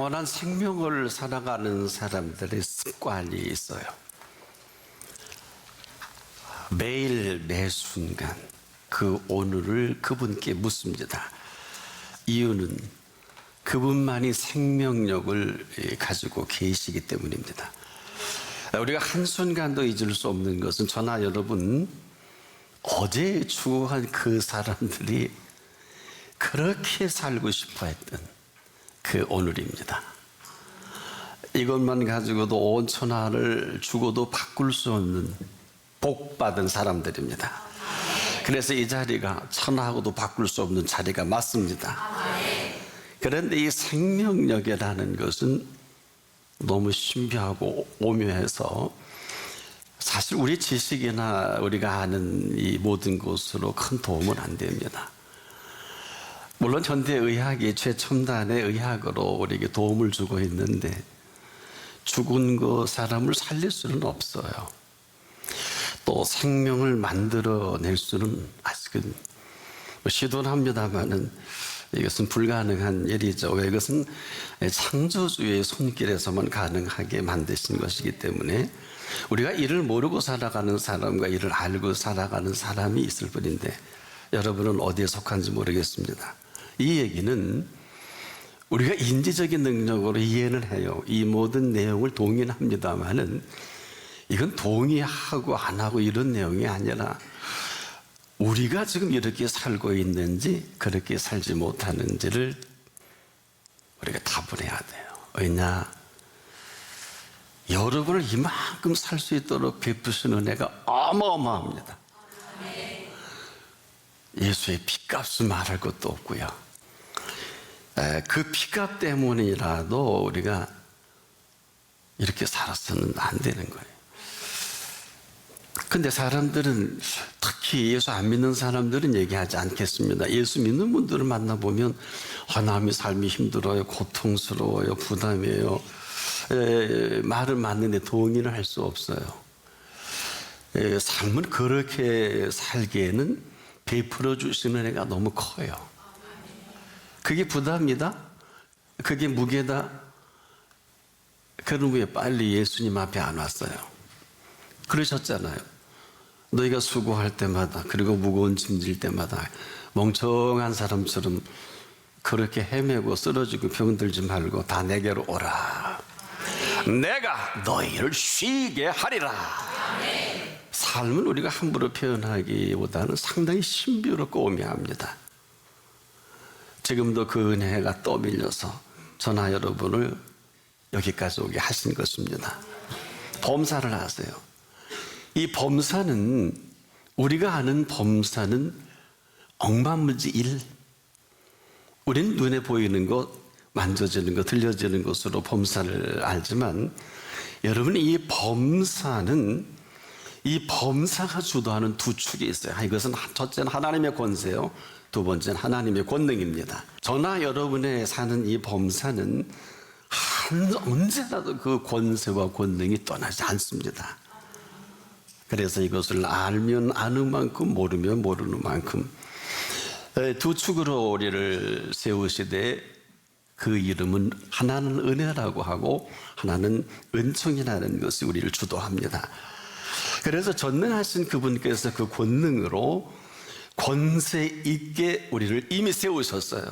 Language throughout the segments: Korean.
영원한 생명을 살아가는 사람들의 습관이 있어요. 매일 매 순간 그 오늘을 그분께 묻습니다. 이유는 그분만이 생명력을 가지고 계시기 때문입니다. 우리가 한순간도 잊을 수 없는 것은 저나 여러분, 어제 죽어간 그 사람들이 그렇게 살고 싶어 했던 그 오늘입니다. 이것만 가지고도 온 천하를 죽어도 바꿀 수 없는 복받은 사람들입니다. 그래서 이 자리가 천하하고도 바꿀 수 없는 자리가 맞습니다. 그런데 이 생명력이라는 것은 너무 신비하고 오묘해서 사실 우리 지식이나 우리가 아는 이 모든 것으로 큰 도움은 안 됩니다. 물론 현대의학이 최첨단의 의학으로 우리에게 도움을 주고 있는데 죽은 그 사람을 살릴 수는 없어요. 또 생명을 만들어낼 수는 아직은 시도는 합니다만은 이것은 불가능한 일이죠. 왜? 이것은 창조주의 손길에서만 가능하게 만드신 것이기 때문에 우리가 이를 모르고 살아가는 사람과 이를 알고 살아가는 사람이 있을 뿐인데 여러분은 어디에 속한지 모르겠습니다. 이 얘기는 우리가 인지적인 능력으로 이해는 해요. 이 모든 내용을 동의는 합니다만은 이건 동의하고 안 하고 이런 내용이 아니라 우리가 지금 이렇게 살고 있는지 그렇게 살지 못하는지를 우리가 답을 해야 돼요. 왜냐? 여러분을 이만큼 살 수 있도록 베푸신 은혜가 어마어마합니다. 예수의 핏값은 말할 것도 없고요. 그 핏값 때문이라도 우리가 이렇게 살아서는 안 되는 거예요. 근데 사람들은, 특히 예수 안 믿는 사람들은 얘기하지 않겠습니다. 예수 믿는 분들을 만나보면 남의 삶이 힘들어요, 고통스러워요, 부담이에요. 말을 맞는데 동의를 할 수 없어요. 삶은 그렇게 살기에는 베풀어 주시는 애가 너무 커요. 그게 부담이다? 그게 무게다? 그럼 왜 빨리 예수님 앞에 안 왔어요? 그러셨잖아요. 너희가 수고할 때마다, 그리고 무거운 짐 질 때마다 멍청한 사람처럼 그렇게 헤매고 쓰러지고 병들지 말고 다 내게로 오라. 내가 너희를 쉬게 하리라. 삶은 우리가 함부로 표현하기보다는 상당히 신비롭고 오묘합니다. 지금도 그 은혜가 떠밀려서 저나 여러분을 여기까지 오게 하신 것입니다. 범사를 아세요? 이 범사는, 우리가 아는 범사는 억만무지 일. 우리는 눈에 보이는 것, 만져지는 것, 들려지는 것으로 범사를 알지만 여러분, 이 범사가 주도하는 두 축이 있어요. 이것은 첫째는 하나님의 권세요, 두 번째는 하나님의 권능입니다. 저나 여러분의 사는 이 범사는 언제라도 그 권세와 권능이 떠나지 않습니다. 그래서 이것을 알면 아는 만큼, 모르면 모르는 만큼 두 축으로 우리를 세우시되 그 이름은 하나는 은혜라고 하고 하나는 은총이라는 것이 우리를 주도합니다. 그래서 전능하신 그분께서 그 권능으로 권세 있게 우리를 이미 세우셨어요.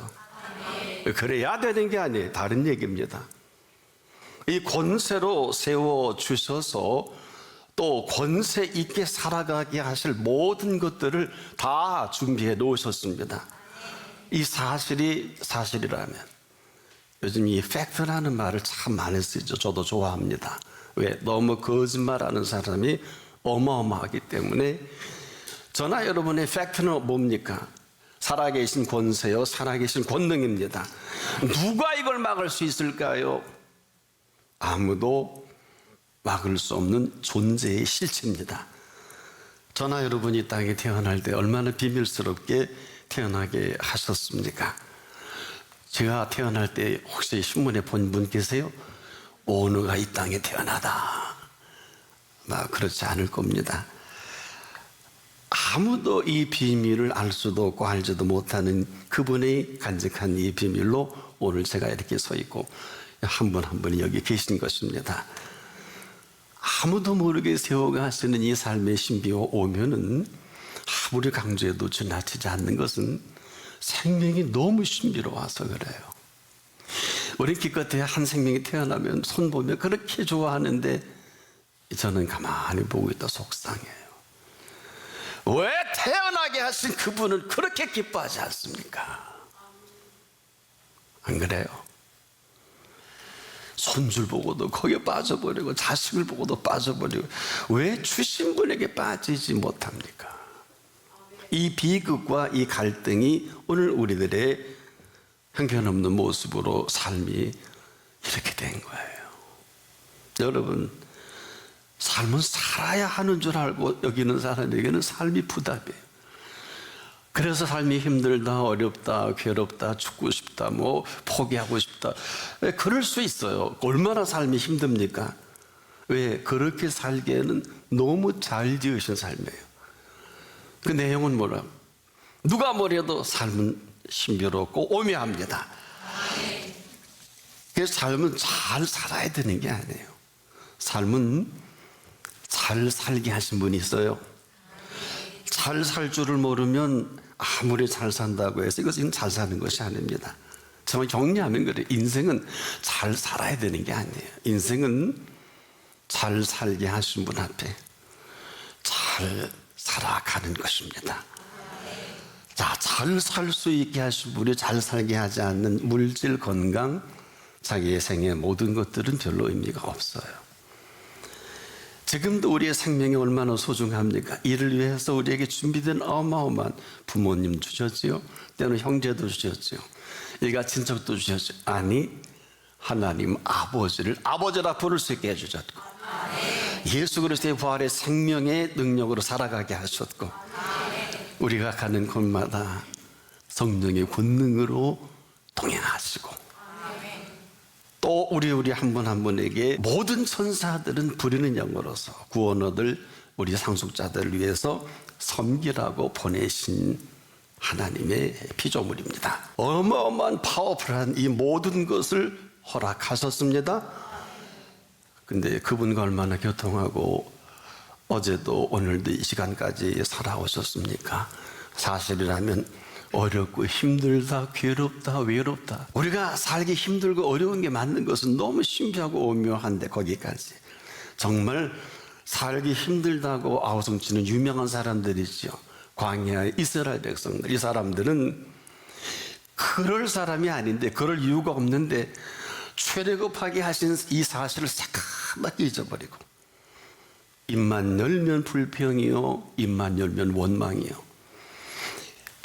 그래야 되는 게 아니에요. 다른 얘기입니다. 이 권세로 세워주셔서 또 권세 있게 살아가게 하실 모든 것들을 다 준비해 놓으셨습니다. 이 사실이 사실이라면, 요즘 이 팩트라는 말을 참 많이 쓰죠. 저도 좋아합니다. 왜? 너무 거짓말하는 사람이 어마어마하기 때문에. 저나 여러분의 팩트는 뭡니까? 살아계신 권세요, 살아계신 권능입니다. 누가 이걸 막을 수 있을까요? 아무도 막을 수 없는 존재의 실체입니다. 저나 여러분이 이 땅에 태어날 때 얼마나 비밀스럽게 태어나게 하셨습니까? 제가 태어날 때 혹시 신문에 본 분 계세요? 오누가 이 땅에 태어나다. 그렇지 않을 겁니다. 아무도 이 비밀을 알 수도 없고 알지도 못하는 그분의 간직한 이 비밀로 오늘 제가 이렇게 서 있고 한 분 한 분이 여기 계신 것입니다. 아무도 모르게 세워가시는 이 삶의 신비가 오면은 아무리 강조해도 지나치지 않는 것은 생명이 너무 신비로워서 그래요. 우리 기껏해 한 생명이 태어나면 손 보면 그렇게 좋아하는데 저는 가만히 보고 있다 속상해요. 왜 태어나게 하신 그분을 그렇게 기뻐하지 않습니까? 안 그래요? 손줄 보고도 거기에 빠져버리고 자식을 보고도 빠져버리고 왜 주신 분에게 빠지지 못합니까? 이 비극과 이 갈등이 오늘 우리들의 형편없는 모습으로 삶이 이렇게 된 거예요. 여러분, 삶은 살아야 하는 줄 알고 여기는 사람에게는 삶이 부담이에요. 그래서 삶이 힘들다, 어렵다, 괴롭다, 죽고 싶다, 뭐 포기하고 싶다. 왜 그럴 수 있어요. 얼마나 삶이 힘듭니까? 왜 그렇게 살기에는 너무 잘 지으신 삶이에요. 그 내용은 뭐라? 누가 뭐래도 삶은 신비롭고 오묘합니다. 그래서 삶은 잘 살아야 되는 게 아니에요. 삶은 잘 살게 하신 분이 있어요. 잘 살 줄을 모르면 아무리 잘 산다고 해서 이것은 잘 사는 것이 아닙니다. 정말 정리하면 그래요. 인생은 잘 살아야 되는 게 아니에요. 인생은 잘 살게 하신 분 앞에 잘 살아가는 것입니다. 자, 잘 살 수 있게 하신 분이 잘 살게 하지 않는 물질, 건강, 자기의 생의 모든 것들은 별로 의미가 없어요. 지금도 우리의 생명이 얼마나 소중합니까? 이를 위해서 우리에게 준비된 어마어마한 부모님 주셨지요. 때로는 형제도 주셨지요. 일가 친척도 주셨지요. 아니, 하나님 아버지를 아버지라 부를 수 있게 해주셨고, 예수 그리스도의 부활의 생명의 능력으로 살아가게 하셨고, 우리가 가는 곳마다 성령의 권능으로 동행하시고, 또 우리 한 분 한 분에게 모든 천사들은 부리는 영으로서 구원 얻을 우리 상속자들을 위해서 섬기라고 보내신 하나님의 피조물입니다. 어마어마한 파워풀한 이 모든 것을 허락하셨습니다. 근데 그분과 얼마나 교통하고 어제도 오늘도 이 시간까지 살아오셨습니까? 사실이라면 어렵고 힘들다, 괴롭다, 외롭다. 우리가 살기 힘들고 어려운 게 맞는 것은 너무 신비하고 오묘한데 거기까지 정말 살기 힘들다고 아우성치는 유명한 사람들이죠. 광야의 이스라엘 백성들. 이 사람들은 그럴 사람이 아닌데, 그럴 이유가 없는데 출애굽하게 하신 이 사실을 새까맣게 잊어버리고 입만 열면 불평이요, 입만 열면 원망이요.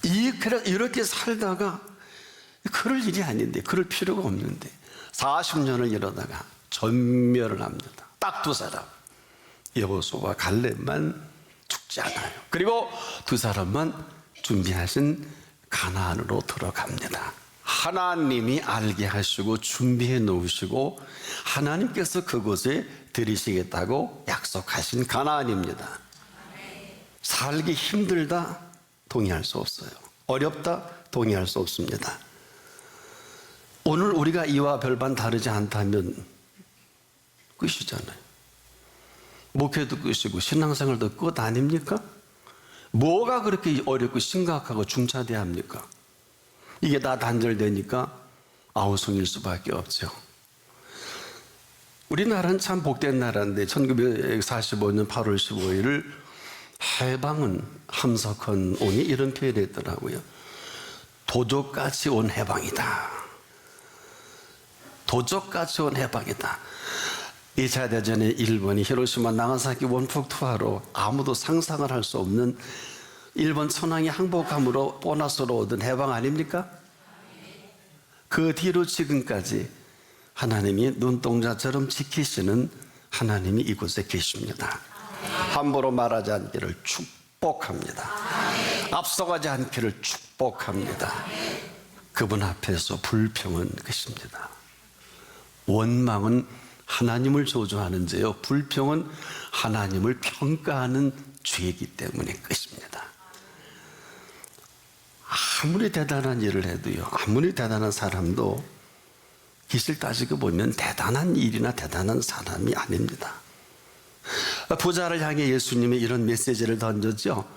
이렇게 살다가 그럴 일이 아닌데, 그럴 필요가 없는데 40년을 이러다가 전멸을 합니다. 딱 두 사람, 여호수아와 갈렙만 죽지 않아요. 그리고 두 사람만 준비하신 가나안으로 들어갑니다. 하나님이 알게 하시고 준비해 놓으시고 하나님께서 그곳에 들이시겠다고 약속하신 가나안입니다. 살기 힘들다 동의할 수 없어요. 어렵다 동의할 수 없습니다. 오늘 우리가 이와 별반 다르지 않다면 끝이잖아요. 목회도 끝이고 신앙생활도 끝 아닙니까? 뭐가 그렇게 어렵고 심각하고 중차대합니까? 이게 다 단절되니까 아우성일 수밖에 없죠. 우리나라는 참 복된 나라인데 1945년 8월 15일을 해방은 함석헌 옹이 이런 표현을 했더라고요. 도적같이 온 해방이다. 도적같이 온 해방이다. 2차 대전에 일본이 히로시마 나가사키 원폭 투하로 아무도 상상을 할 수 없는 일본 천황이 항복함으로 보너스로 얻은 해방 아닙니까? 그 뒤로 지금까지 하나님이 눈동자처럼 지키시는 하나님이 이곳에 계십니다. 함부로 말하지 않기를 축복합니다. 앞서가지 않기를 축복합니다. 그분 앞에서 불평은 끝입니다. 원망은 하나님을 저주하는 죄요, 불평은 하나님을 평가하는 죄이기 때문에 끝입니다. 아무리 대단한 일을 해도요, 아무리 대단한 사람도 기술 따지고 보면 대단한 일이나 대단한 사람이 아닙니다. 부자를 향해 예수님이 이런 메시지를 던졌죠.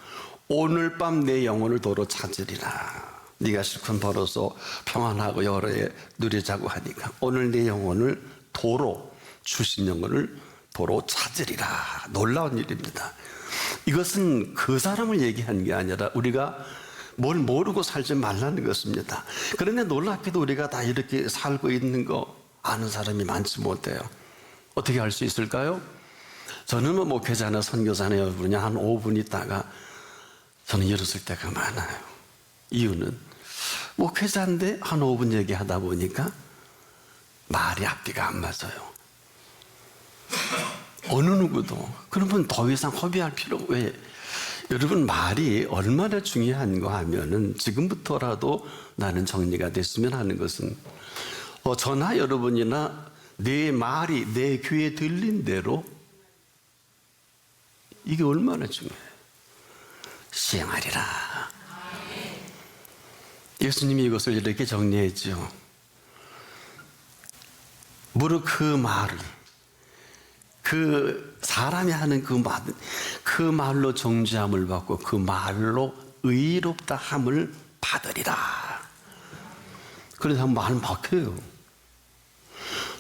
오늘 밤 내 영혼을 도로 찾으리라. 네가 실컷 벌어서 평안하고 여러 해 누리자고 하니까 오늘 내 영혼을 도로, 주신 영혼을 도로 찾으리라. 놀라운 일입니다. 이것은 그 사람을 얘기한 게 아니라 우리가 뭘 모르고 살지 말라는 것입니다. 그런데 놀랍게도 우리가 다 이렇게 살고 있는 거 아는 사람이 많지 못해요. 어떻게 알 수 있을까요? 저는 뭐 목회자나 선교사나 여러분이 한 5분 있다가 저는 일었을 때가 많아요. 이유는 목회자인데 한 5분 얘기하다 보니까 말이 앞뒤가 안 맞아요. 어느 누구도. 그러면 더 이상 허비할 필요가 왜? 여러분, 말이 얼마나 중요한가 하면은 지금부터라도 나는 정리가 됐으면 하는 것은 저나 여러분이나 내 말이 내 귀에 들린 대로 이게 얼마나 중요해요. 시행하리라. 예수님이 이것을 이렇게 정리했죠. 무릇 그 말을, 그 사람이 하는 그 말로 정죄함을 받고 그 말로 의롭다 함을 받으리라. 그래서 말 막혀요.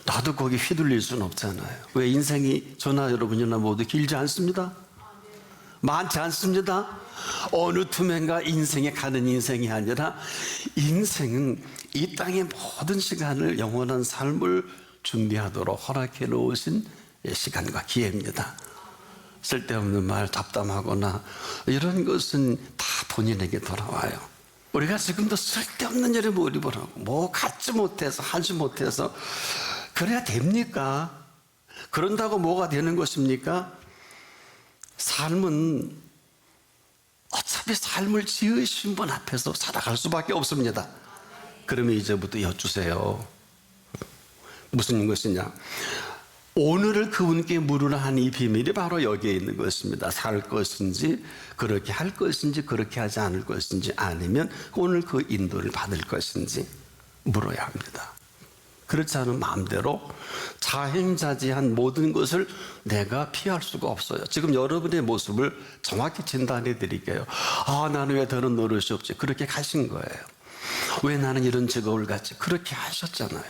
나도 거기 휘둘릴 수는 없잖아요. 왜? 인생이 저나 여러분이나 모두 길지 않습니다. 많지 않습니다. 어느 틈엔가 인생에 가는 인생이 아니라 인생은 이 땅의 모든 시간을 영원한 삶을 준비하도록 허락해 놓으신 시간과 기회입니다. 쓸데없는 말, 답답하거나 이런 것은 다 본인에게 돌아와요. 우리가 지금도 쓸데없는 일에 몰입을 하고 뭐 갖지 못해서 하지 못해서 그래야 됩니까? 그런다고 뭐가 되는 것입니까? 삶은 어차피 삶을 지으신 분 앞에서 살아갈 수밖에 없습니다. 그러면 이제부터 여쭈세요. 무슨 것이냐? 오늘을 그분께 물으라 한 이 비밀이 바로 여기에 있는 것입니다. 살 것인지, 그렇게 할 것인지, 그렇게 하지 않을 것인지, 아니면 오늘 그 인도를 받을 것인지 물어야 합니다. 그렇지 않은 마음대로 자행자지한 모든 것을 내가 피할 수가 없어요. 지금 여러분의 모습을 정확히 진단해 드릴게요. 아, 나는 왜 더는 노릇이 없지? 그렇게 가신 거예요. 왜 나는 이런 직업을 갖지? 그렇게 하셨잖아요.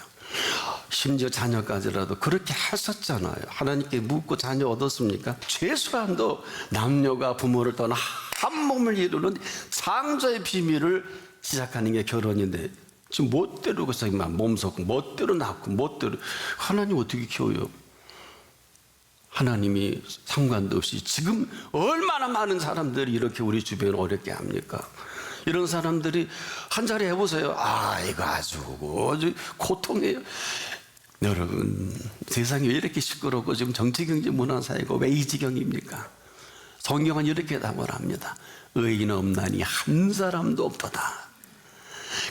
심지어 자녀까지라도 그렇게 하셨잖아요. 하나님께 묻고 자녀 얻었습니까? 최소한도 남녀가 부모를 떠나 한 몸을 이루는 창조의 비밀을 시작하는 게 결혼인데 지금 멋대로 그만 몸속고 멋대로 낳고 멋대로 하나님 어떻게 키워요? 하나님이 상관도 없이 지금 얼마나 많은 사람들이 이렇게 우리 주변을 어렵게 합니까? 이런 사람들이 한 자리 해보세요. 아, 이거 아주 고통이에요. 여러분, 세상이 왜 이렇게 시끄럽고 지금 정치, 경제, 문화, 사회가 왜 이 지경입니까? 성경은 이렇게 답을 합니다. 의인 없나니 한 사람도 없도다.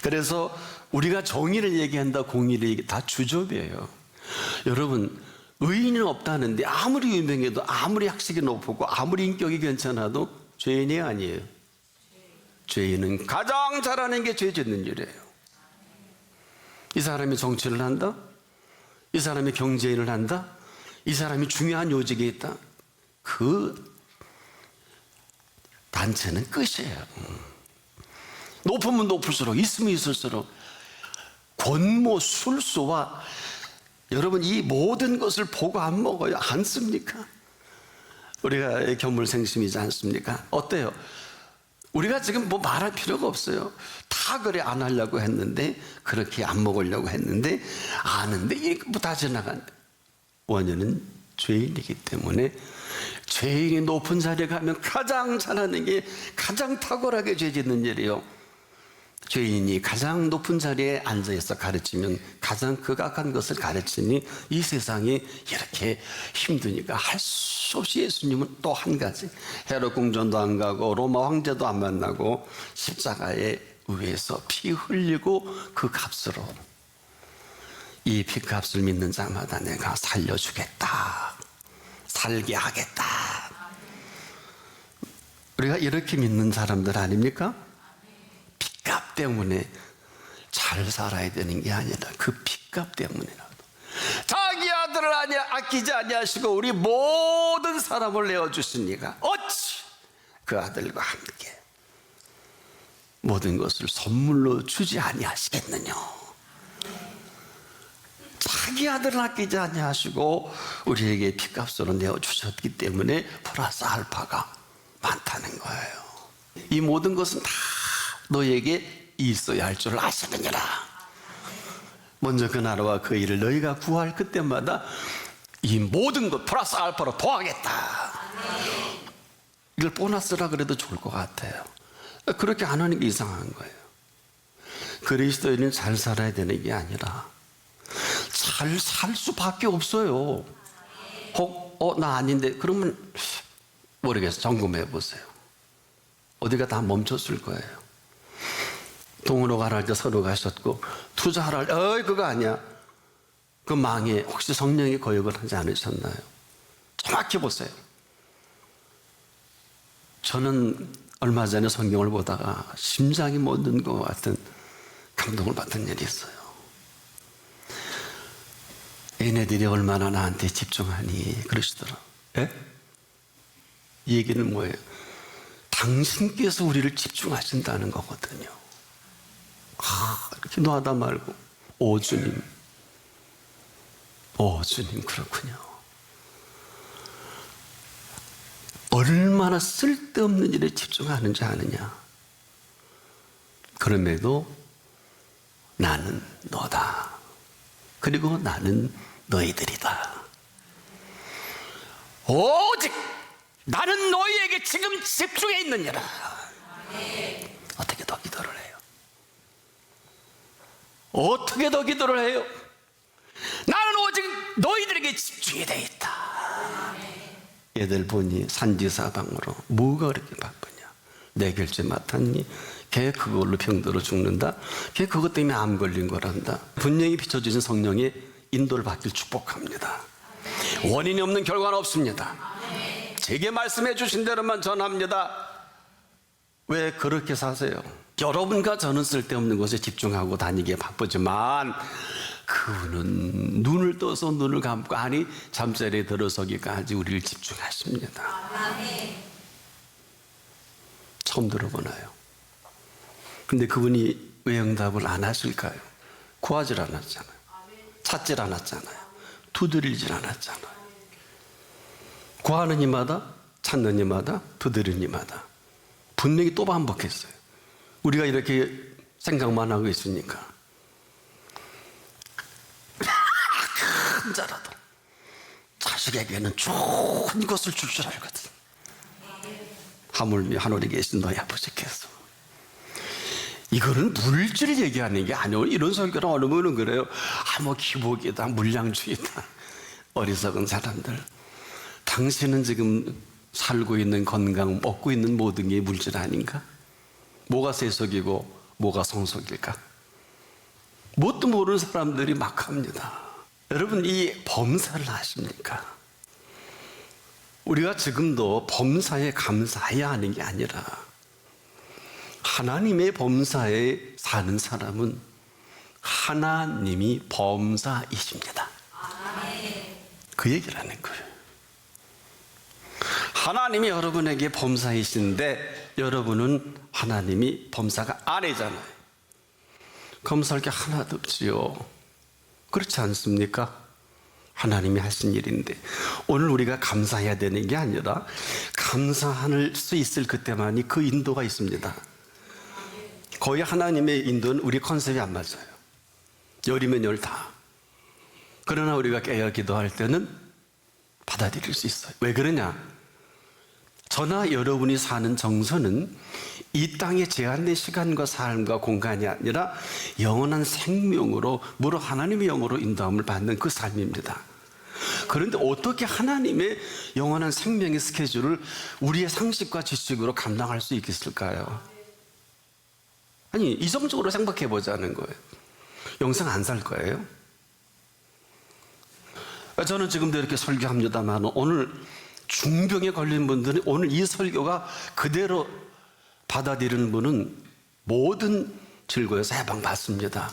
그래서 우리가 정의를 얘기한다, 공의를 얘기한다, 다 주접이에요. 여러분, 의인은 없다는데 아무리 유명해도 아무리 학식이 높고 아무리 인격이 괜찮아도 죄인이 아니에요. 죄인은 가장 잘하는 게 죄 짓는 일이에요. 이 사람이 정치를 한다? 이 사람이 경제인을 한다? 이 사람이 중요한 요직에 있다? 그 단체는 끝이에요. 높으면 높을수록, 있으면 있을수록 권모, 술수와 여러분 이 모든 것을 보고 안 먹어요? 안 씁니까? 우리가 견물생심이지 않습니까? 어때요? 우리가 지금 뭐 말할 필요가 없어요. 다 그래 안 하려고 했는데 그렇게 안 먹으려고 했는데 아는데 이거 뭐 다 지나간 원인은 죄인이기 때문에 죄인이 높은 자리에 가면 가장 잘하는 게 가장 탁월하게 죄 짓는 일이에요. 죄인이 가장 높은 자리에 앉아있어 가르치면 가장 극악한 것을 가르치니 이 세상이 이렇게 힘드니까 할 수 없이 예수님은 또 한 가지 헤롯 궁전도 안 가고 로마 황제도 안 만나고 십자가에 위에서 피 흘리고 그 값으로 이 피값을 믿는 자마다 내가 살려주겠다, 살게 하겠다. 우리가 이렇게 믿는 사람들 아닙니까? 값 때문에 잘 살아야 되는 게 아니라 그 핏값 때문이라도 자기 아들을 아끼지 아니하시고 우리 모든 사람을 내어주시니까 어찌 그 아들과 함께 모든 것을 선물로 주지 아니하시겠느냐. 자기 아들을 아끼지 아니하시고 우리에게 핏값으로 내어주셨기 때문에 플러스 알파가 많다는 거예요. 이 모든 것은 다 너에게 있어야 할 줄 아시느니라. 먼저 그 나라와 그 일을 너희가 구할 그때마다 이 모든 것 플러스 알파로 더하겠다. 이걸 보너스라 그래도 좋을 것 같아요. 그렇게 안 하는 게 이상한 거예요. 그리스도인은 잘 살아야 되는 게 아니라 잘 살 수밖에 없어요. 혹 나 아닌데 그러면 모르겠어요. 점검해 보세요. 어디가 다 멈췄을 거예요. 동으로 가라 할 때 서로 가셨고 투자하라 할 때 그거 아니야. 그 망에 혹시 성령이 거역을 하지 않으셨나요? 정확히 보세요. 저는 얼마 전에 성경을 보다가 심장이 멎는 것 같은 감동을 받은 일이 있어요. 얘네들이 얼마나 나한테 집중하니 그러시더라. 예? 이 얘기는 뭐예요? 당신께서 우리를 집중하신다는 거거든요. 기도하다 말고 오 주님 그렇군요. 얼마나 쓸데없는 일에 집중하는지 아느냐. 그럼에도 나는 너다. 그리고 나는 너희들이다. 오직 나는 너희에게 지금 집중해 있느니라. 어떻게 더 기도를 해요? 어떻게 더 기도를 해요? 나는 오직 너희들에게 집중이 되어 있다. 얘들 보니 산지사방으로 뭐가 그렇게 바쁘냐. 내 결제 맡았니? 걔 그걸로 병들어 죽는다. 걔 그것 때문에 암 걸린 거란다. 분명히 비춰주신 성령의 인도를 받길 축복합니다. 원인이 없는 결과는 없습니다. 제게 말씀해 주신 대로만 전합니다. 왜 그렇게 사세요? 여러분과 저는 쓸데없는 것에 집중하고 다니기에 바쁘지만 그분은 눈을 떠서 눈을 감고 아니 잠자리에 들어서기까지 우리를 집중하십니다. 처음 들어보나요? 근데 그분이 왜 응답을 안 하실까요? 구하질 않았잖아요. 찾질 않았잖아요. 두드리질 않았잖아요. 구하는 이마다 찾는 이마다 두드리는 이마다 분명히 또 반복했어요. 우리가 이렇게 생각만 하고 있으니까 큰 자라도 자식에게는 좋은 것을 줄 줄 알거든. 하물며 하늘에 계신 너희 아버지께서. 이거는 물질을 얘기하는 게 아니에요. 이런 설교를 얻으면 그래요. 뭐 기복이다, 물량주의다. 어리석은 사람들. 당신은 지금 살고 있는 건강, 먹고 있는 모든 게 물질 아닌가? 뭐가 세속이고 뭐가 성속일까? 뭣도 모르는 사람들이 막 합니다. 여러분, 이 범사를 아십니까? 우리가 지금도 범사에 감사해야 하는 게 아니라 하나님의 범사에 사는 사람은 하나님이 범사이십니다. 그 얘기를 하는 거예요. 하나님이 여러분에게 범사이신데 여러분은 하나님이 범사가 아니잖아요. 검사할 게 하나도 없지요. 그렇지 않습니까? 하나님이 하신 일인데 오늘 우리가 감사해야 되는 게 아니라 감사할 수 있을 그때만이 그 인도가 있습니다. 거의 하나님의 인도는 우리 컨셉이 안 맞아요. 열이면 열 다. 그러나 우리가 깨어 기도할 때는 받아들일 수 있어요. 왜 그러냐? 저나 여러분이 사는 정서는 이 땅에 제한된 시간과 삶과 공간이 아니라 영원한 생명으로 무릇 하나님의 영으로 인도함을 받는 그 삶입니다. 그런데 어떻게 하나님의 영원한 생명의 스케줄을 우리의 상식과 지식으로 감당할 수 있겠을까요? 아니, 이성적으로 생각해 보자는 거예요. 영생 안 살 거예요? 저는 지금도 이렇게 설교합니다만 오늘 중병에 걸린 분들은 오늘 이 설교가 그대로 받아들이는 분은 모든 질고에서 해방받습니다.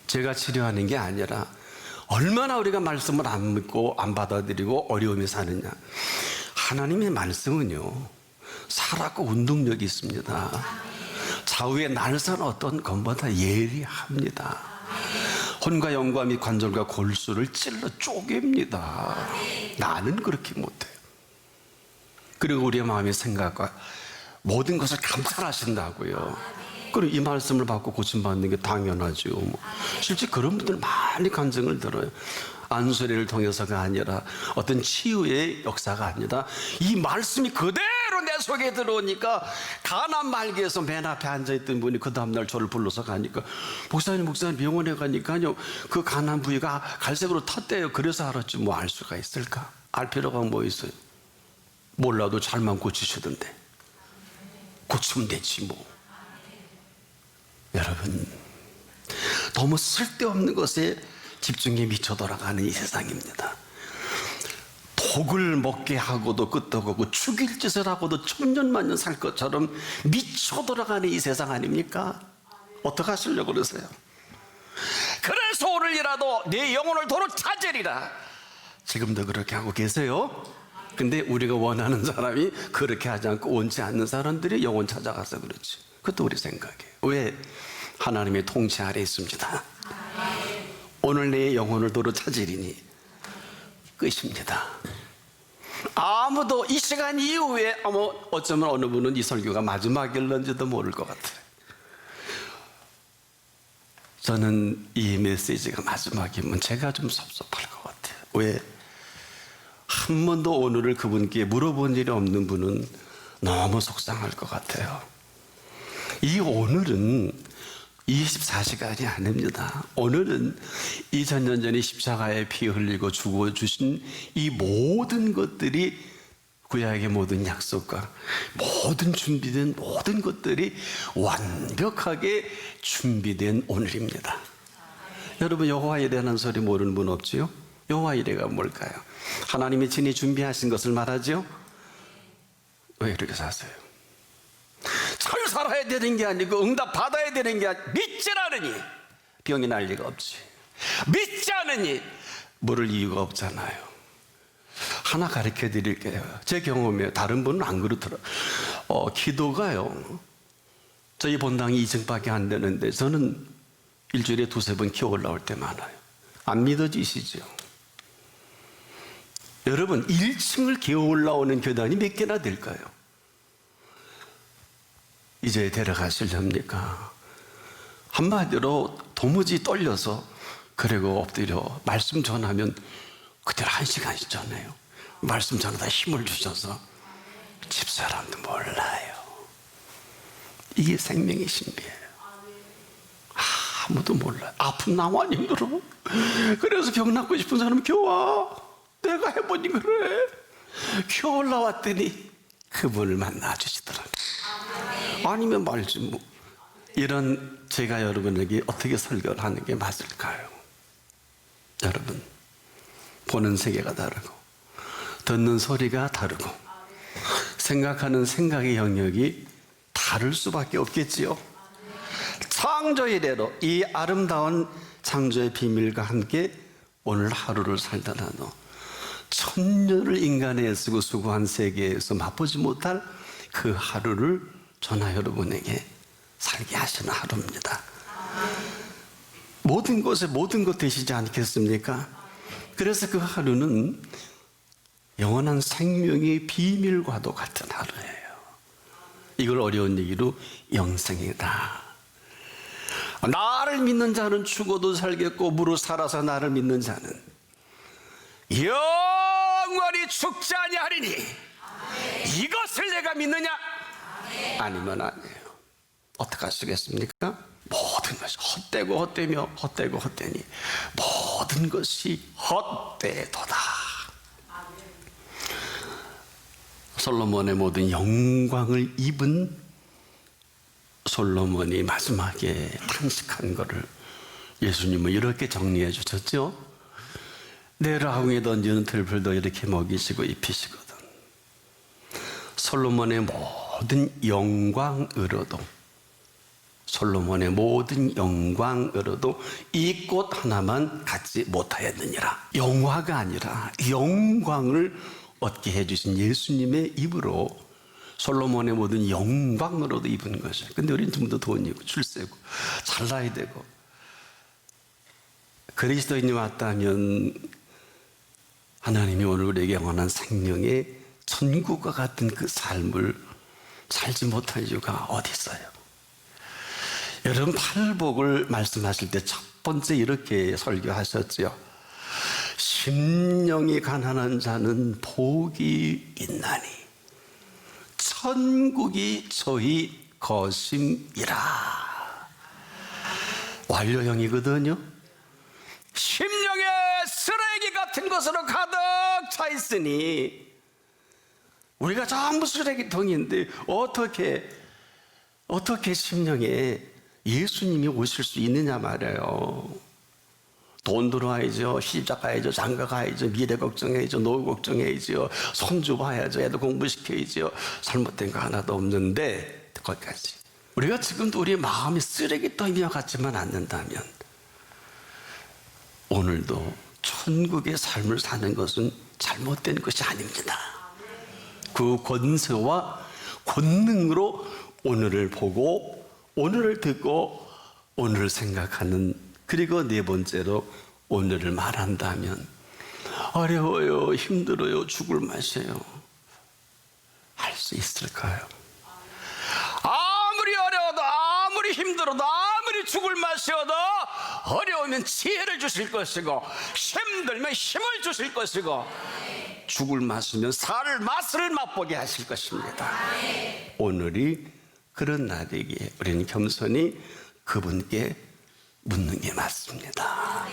제가 치료하는 게 아니라 얼마나 우리가 말씀을 안 믿고 안 받아들이고 어려움에 사느냐. 하나님의 말씀은요, 살았고 운동력이 있습니다. 좌우의 날선 어떤 것보다 예리합니다. 혼과 영과 및 관절과 골수를 찔러 쪼갭니다. 나는 그렇게 못해요. 그리고 우리의 마음의 생각과 모든 것을 감찰하신다고요. 그리고 이 말씀을 받고 고침받는 게 당연하죠. 실제 그런 분들 많이 간증을 들어요. 안수리를 통해서가 아니라 어떤 치유의 역사가 아니라 이 말씀이 그대로 내 속에 들어오니까 가난 말기에서 맨 앞에 앉아있던 분이 그 다음날 저를 불러서 가니까 목사님 병원에 가니까요 그 가난 부위가 갈색으로 텄대요. 그래서 알았지. 뭐 알 수가 있을까? 알 필요가 뭐 있어요? 몰라도 잘만 고치시던데 고치면 되지 뭐. 여러분, 너무 쓸데없는 것에 집중이 미쳐 돌아가는 이 세상입니다. 독을 먹게 하고도 끄떡하고 죽일 짓을 하고도 천년만년 살 것처럼 미쳐 돌아가는 이 세상 아닙니까? 어떻게 하시려고 그러세요? 그래서 오늘이라도 내 영혼을 도로 찾으리라. 지금도 그렇게 하고 계세요? 근데 우리가 원하는 사람이 그렇게 하지 않고 원치 않는 사람들이 영혼 찾아가서 그렇지. 그것도 우리 생각이에요. 왜? 하나님의 통치 아래 있습니다. 오늘 내 영혼을 도로 찾으리니 끝입니다. 아무도 이 시간 이후에 어쩌면 어느 분은 이 설교가 마지막일런지도 모를 것 같아요. 저는 이 메시지가 마지막이면 제가 좀 섭섭할 것 같아요. 왜? 한 번도 오늘을 그분께 물어본 일이 없는 분은 너무 속상할 것 같아요. 이 오늘은 24시간이 아닙니다. 오늘은 2000년 전에 십자가에 피 흘리고 죽어주신 이 모든 것들이 구약의 모든 약속과 모든 준비된 모든 것들이 완벽하게 준비된 오늘입니다. 여러분, 여호와 이레라는 소리 모르는 분 없지요? 여호와 이레가 뭘까요? 하나님이 친히 준비하신 것을 말하죠? 왜 이렇게 사세요? 잘 살아야 되는 게 아니고 응답 받아야 되는 게 아니고 믿지 않으니 병이 날 리가 없지. 믿지 않으니 모를 이유가 없잖아요. 하나 가르쳐 드릴게요. 제 경험이에요. 다른 분은 안 그렇더라고요. 기도가요, 저희 본당이 2층밖에 안 되는데 저는 일주일에 2-3번 기어 올라올 때 많아요. 안 믿어지시죠? 여러분, 1층을 기어 올라오는 계단이 몇 개나 될까요? 이제 데려가시렵니까? 한마디로 도무지 떨려서 그리고 엎드려 말씀 전하면 그때는 1시간이잖아요. 말씀 전하다 힘을 주셔서 집사람도 몰라요. 이게 생명의 신비예요. 아무도 몰라요. 아픈 나만 힘들어. 그래서 병 낫고 싶은 사람은 겨와. 내가 해보니 그래. 겨우 올라왔더니 그분을 만나주시더라고요. 아니면 말지 뭐. 이런 제가 여러분에게 어떻게 설교를 하는 게 맞을까요? 여러분, 보는 세계가 다르고 듣는 소리가 다르고 생각하는 생각의 영역이 다를 수밖에 없겠지요. 창조 이래로 이 아름다운 창조의 비밀과 함께 오늘 하루를 살다가도 천년을 인간에 애쓰고 수고한 세계에서 맛보지 못할 그 하루를 저나 여러분에게 살게 하시는 하루입니다. 모든 곳에 모든 것 되시지 않겠습니까? 그래서 그 하루는 영원한 생명의 비밀과도 같은 하루예요. 이걸 어려운 얘기로 영생이다. 나를 믿는 자는 죽어도 살겠고 무릇 살아서 나를 믿는 자는 영원히 죽지 아니하리니 이것을 내가 믿느냐? 아니면 아니에요. 어떻게 하시겠습니까? 모든 것이 헛되고 헛되며 헛되고 헛되니 모든 것이 헛되도다. 솔로몬의 모든 영광을 입은 솔로몬이 마지막에 탄식한 것을 예수님은 이렇게 정리해 주셨죠. 내 라궁에 던지는 들풀도 이렇게 먹이시고 입히시거든. 솔로몬의 모든 영광으로도 솔로몬의 모든 영광으로도 이 꽃 하나만 갖지 못하였느니라. 영화가 아니라 영광을 얻게 해주신 예수님의 입으로 솔로몬의 모든 영광으로도 입은 것이에요. 근데 우리는 전부 다 돈이고 출세고 잘나야 되고, 그리스도인이 왔다면 하나님이 오늘 우리에게 원한 생명의 천국과 같은 그 삶을 살지 못할 이유가 어디 있어요? 여러분, 팔복을 말씀하실 때 첫 번째 이렇게 설교하셨죠. 심령이 가난한 자는 복이 있나니 천국이 저희 것임이라. 완료형이거든요. 심령의 쓰레기 같은 것으로 가득 차 있으니, 우리가 전부 쓰레기통인데 어떻게 심령에 예수님이 오실 수 있느냐 말이에요. 돈 들어와야죠, 시집 가야죠, 장가 가야죠, 미래 걱정해야죠, 노후 걱정해야죠, 손주 봐야죠, 애들 공부시켜야죠. 잘못된 거 하나도 없는데 거기까지. 우리가 지금도 우리 마음이 쓰레기통이며 같지만 않는다면 오늘도 천국의 삶을 사는 것은 잘못된 것이 아닙니다. 그 권세와 권능으로 오늘을 보고 오늘을 듣고 오늘을 생각하는, 그리고 네 번째로 오늘을 말한다면, 어려워요, 힘들어요, 죽을 맛이에요, 할 수 있을까요? 아무리 어려워도, 아무리 힘들어도, 아무리 죽을 맛이어도 어려우면 지혜를 주실 것이고, 힘들면 힘을 주실 것이고, 죽을 맛이면 살 맛을 맛보게 하실 것입니다. 오늘이 그런 날이기에 우리는 겸손히 그분께 묻는 게 맞습니다.